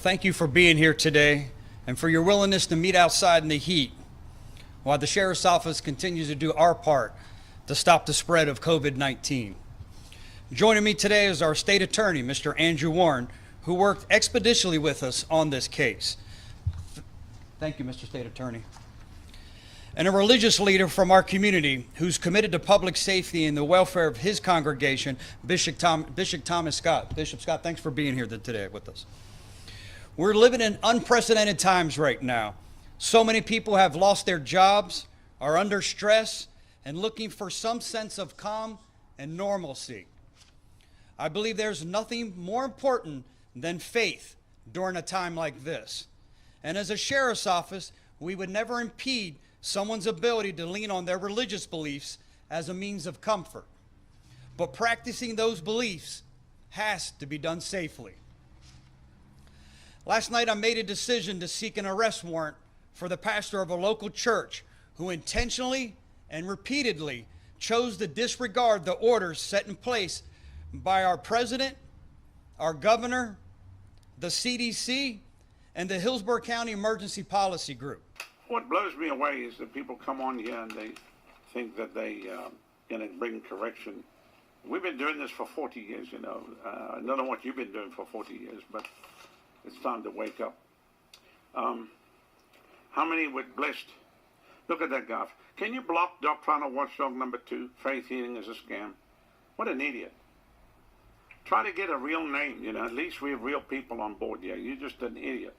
Thank you for being here today and for your willingness to meet outside in the heat while the Sheriff's Office continues to do our part to stop the spread of COVID-19. Joining me today is our State Attorney, Mr. Andrew Warren, who worked expeditiously with us on this case. Thank you, Mr. State Attorney. And a religious leader from our community who's committed to public safety and the welfare of his congregation, Bishop Thomas Scott. Bishop Scott, thanks for being here today with us. We're living in unprecedented times right now. So many people have lost their jobs, are under stress, and looking for some sense of calm and normalcy. I believe there's nothing more important than faith during a time like this. And as a sheriff's office, we would never impede someone's ability to lean on their religious beliefs as a means of comfort. But practicing those beliefs has to be done safely. Last night, I made a decision to seek an arrest warrant for the pastor of a local church who intentionally and repeatedly chose to disregard the orders set in place by our president, our governor, the CDC, and the Hillsborough County Emergency Policy Group. What blows me away is that people come on here and they think that they can bring correction. We've been doing this for 40 years, you know. I don't know what you've been doing for 40 years, but it's time to wake up. How many were blessed? Look at that guy. Can you block Doctrinal Watchdog number 2? Faith healing is a scam. What an idiot. Try to get a real name, you know. At least we have real people on board here. You're just an idiot.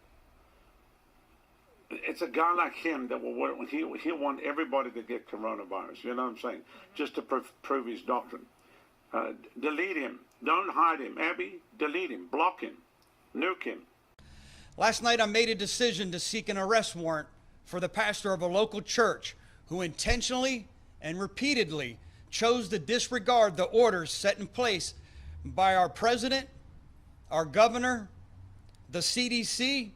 It's a guy like him that he'll want everybody to get coronavirus. You know what I'm saying? Just to prove his doctrine. Delete him. Don't hide him. Abby, delete him. Block him. Nuke him. Last night, I made a decision to seek an arrest warrant for the pastor of a local church who intentionally and repeatedly chose to disregard the orders set in place by our president, our governor, the CDC,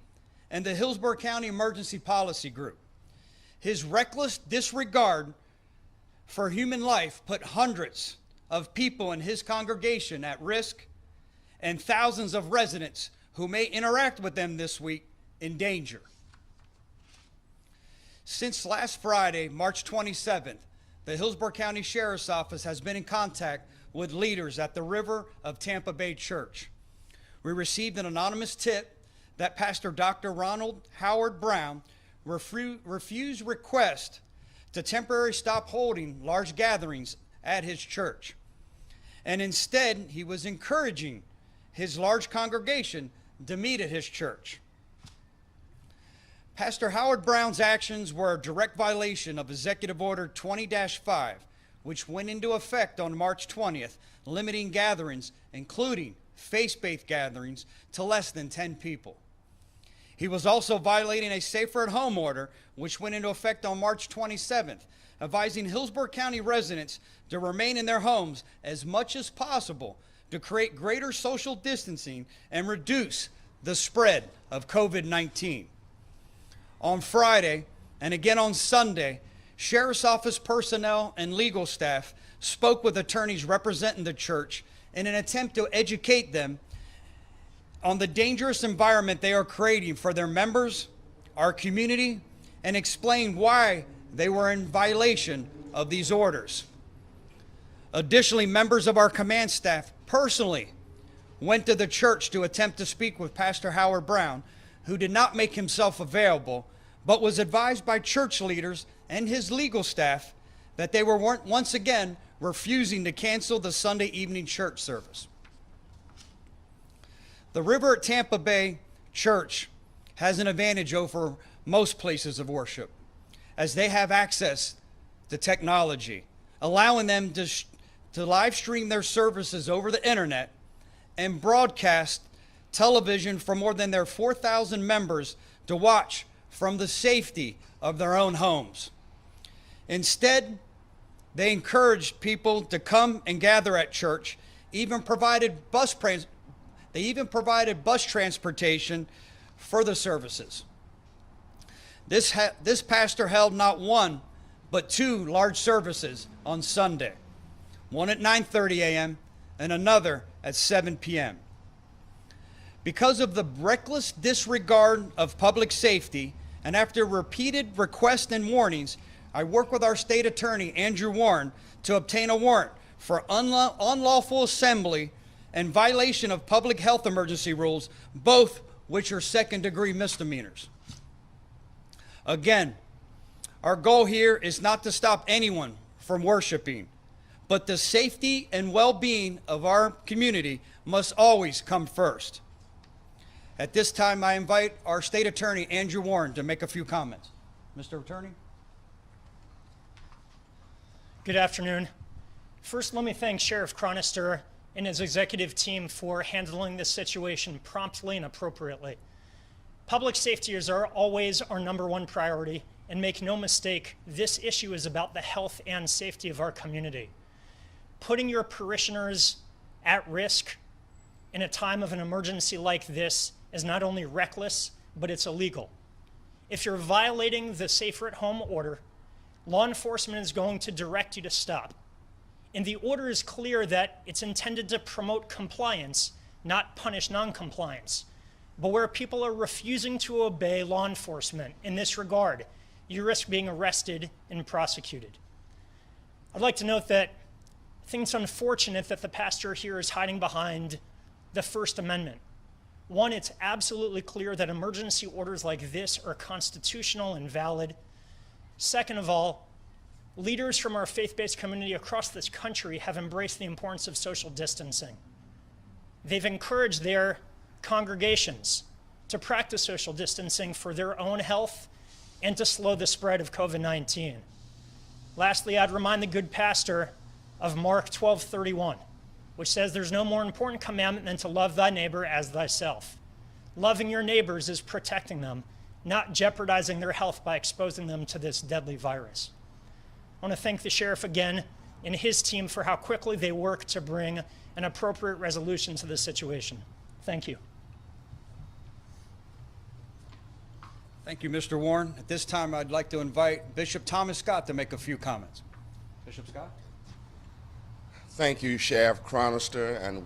and the Hillsborough County Emergency Policy Group. His reckless disregard for human life put hundreds of people in his congregation at risk and thousands of residents who may interact with them this week in danger. Since last Friday, March 27th, the Hillsborough County Sheriff's Office has been in contact with leaders at the River of Tampa Bay Church. We received an anonymous tip that Pastor Dr. Ronald Howard Browne refused request to temporarily stop holding large gatherings at his church. And instead, he was encouraging his large congregation to meet at his church. Pastor Howard Browne's actions were a direct violation of Executive Order 20-5, which went into effect on March 20th, limiting gatherings, including faith-based gatherings, to less than 10 people. He was also violating a safer-at-home order, which went into effect on March 27th, advising Hillsborough County residents to remain in their homes as much as possible to create greater social distancing and reduce the spread of COVID-19. On Friday, and again on Sunday, Sheriff's Office personnel and legal staff spoke with attorneys representing the church in an attempt to educate them on the dangerous environment they are creating for their members, our community, and explain why they were in violation of these orders. Additionally, members of our command staff personally went to the church to attempt to speak with Pastor Howard Browne, who did not make himself available, but was advised by church leaders and his legal staff that they were once again refusing to cancel the Sunday evening church service. The River at Tampa Bay Church has an advantage over most places of worship, as they have access to technology, allowing them to live stream their services over the internet and broadcast television for more than their 4,000 members to watch from the safety of their own homes. Instead, they encouraged people to come and gather at church, even provided bus transportation for the services. This pastor held not one, but 2 large services on Sunday, one at 9:30 a.m. and another at 7 p.m. Because of the reckless disregard of public safety, and after repeated requests and warnings, I worked with our state attorney, Andrew Warren, to obtain a warrant for unlawful assembly and violation of public health emergency rules, both which are second-degree misdemeanors. Again, our goal here is not to stop anyone from worshiping, but the safety and well-being of our community must always come first. At this time, I invite our state attorney, Andrew Warren, to make a few comments. Mr. Attorney? Good afternoon. First, let me thank Sheriff Chronister and his executive team for handling this situation promptly and appropriately. Public safety is always our #1 priority, and make no mistake, this issue is about the health and safety of our community. Putting your parishioners at risk in a time of an emergency like this is not only reckless, but it's illegal. If you're violating the Safer at Home order, law enforcement is going to direct you to stop. And the order is clear that it's intended to promote compliance, not punish non-compliance. But where people are refusing to obey law enforcement in this regard, you risk being arrested and prosecuted. I'd like to note that I think it's unfortunate that the pastor here is hiding behind the First Amendment. One, it's absolutely clear that emergency orders like this are constitutional and valid. Second of all, leaders from our faith-based community across this country have embraced the importance of social distancing. They've encouraged their congregations to practice social distancing for their own health and to slow the spread of COVID-19. Lastly, I'd remind the good pastor of Mark 12:31, which says there's no more important commandment than to love thy neighbor as thyself. Loving your neighbors is protecting them, not jeopardizing their health by exposing them to this deadly virus. I want to thank the sheriff again and his team for how quickly they work to bring an appropriate resolution to this situation. Thank you. Thank you, Mr. Warren. At this time, I'd like to invite Bishop Thomas Scott to make a few comments. Bishop Scott? Thank you, Sheriff Chronister, and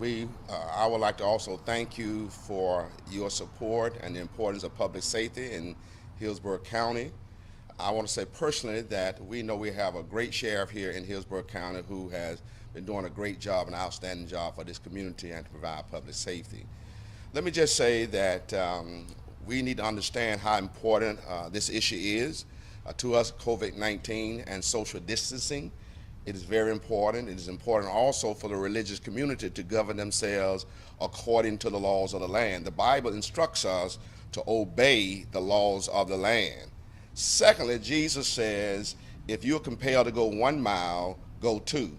I would like to also thank you for your support and the importance of public safety in Hillsborough County. I want to say personally that we know we have a great sheriff here in Hillsborough County who has been doing a great job, an outstanding job for this community and to provide public safety. Let me just say that we need to understand how important this issue is to us, COVID-19 and social distancing. It is very important. It is important also for the religious community to govern themselves according to the laws of the land. The Bible instructs us to obey the laws of the land. Secondly, Jesus says, if you're compelled to go 1 mile, go 2.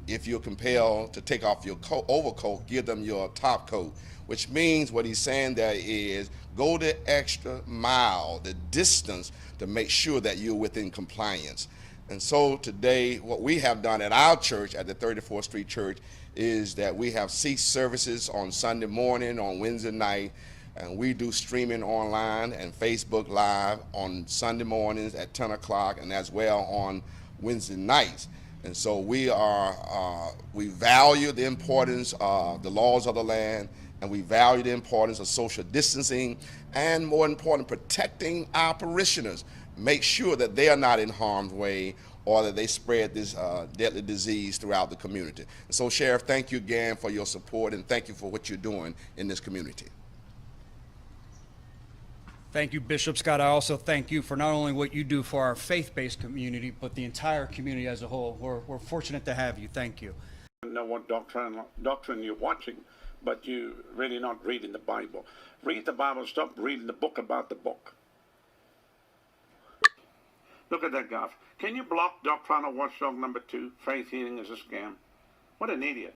If you're compelled to take off your overcoat, give them your top coat, which means what he's saying there is go the extra mile, the distance, to make sure that you're within compliance. And so today, what we have done at our church, at the 34th Street Church, is that we have ceased services on Sunday morning, on Wednesday night, and we do streaming online and Facebook Live on Sunday mornings at 10 o'clock and as well on Wednesday nights. And so we value the importance of the laws of the land, and we value the importance of social distancing, and more important, protecting our parishioners. Make sure that they are not in harm's way or that they spread this deadly disease throughout the community. And so, Sheriff, thank you again for your support, and thank you for what you're doing in this community. Thank you, Bishop Scott. I also thank you for not only what you do for our faith-based community, but the entire community as a whole. We're fortunate to have you. Thank you. I don't know what doctrine you're watching, but you're really not reading the Bible. Read the Bible, stop reading the book about the book. Look at that guy. Can you block doctrinal watchdog number 2? Faith healing is a scam. What an idiot.